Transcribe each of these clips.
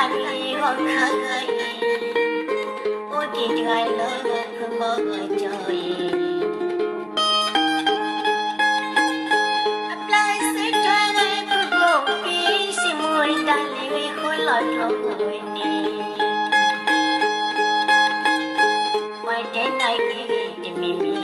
tali gọi khơi ô thì gai lỡ cứ mơ trời apply sẽ tra ngay cứ bộ kỹ si mùi tali khôi lọt lọt người đi ngoài trên này kia thì mình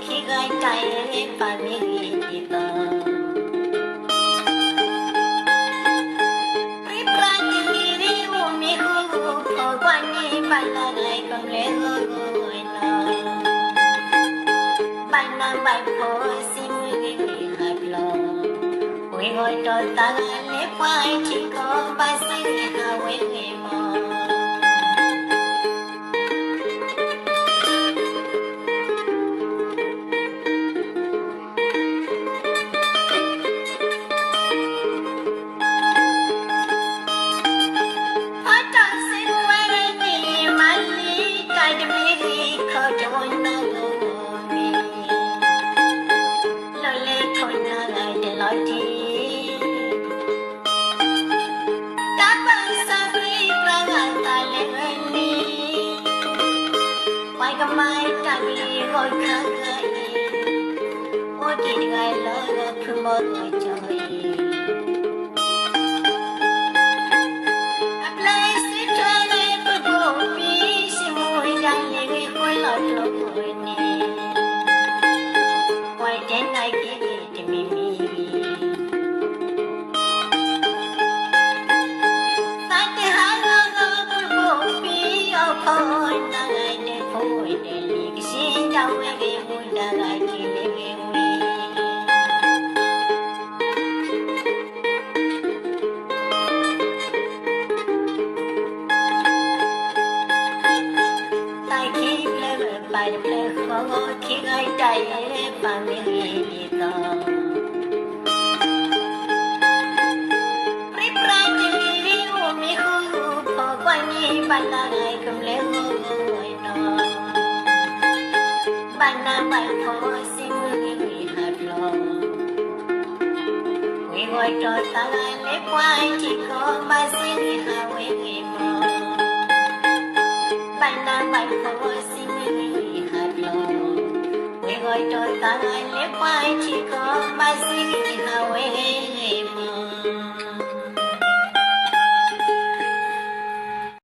khi gai tay và miếng đi tờ pripra đi đi umi hu có quan ni ban la lại còn lẽ ngồi nọ ban nam ban phố xin người hạt lò quê ngồi trò ta lẽ quay chỉ có ba xin hà quê người mò mai tali gọi khơi ô thì gai lỡ cứ mơ trời apply sẽ tra ngay cứ bộ kỹ si mùi tali khôi lọt lọt người đi ngoài trên này kia thì mình tại thế hai ngơ cứ bộ kỹ ở thôi này để phôi để lý xin đau về vui đã lại chỉ về vui tại khi ple bài ple khó khi gai tay và miếng đi tờ pripra đi umi hu có quan ni ban la lại cầm lẽ ngồi nọ ban nam ban phố xin người hạt lò quê gọi trò ta lẽ quay chỉ có ba xin hà quê người mò ban nam ban phố xin người hạt lò quê gọi trò ta lẽ quay chỉ có ba xin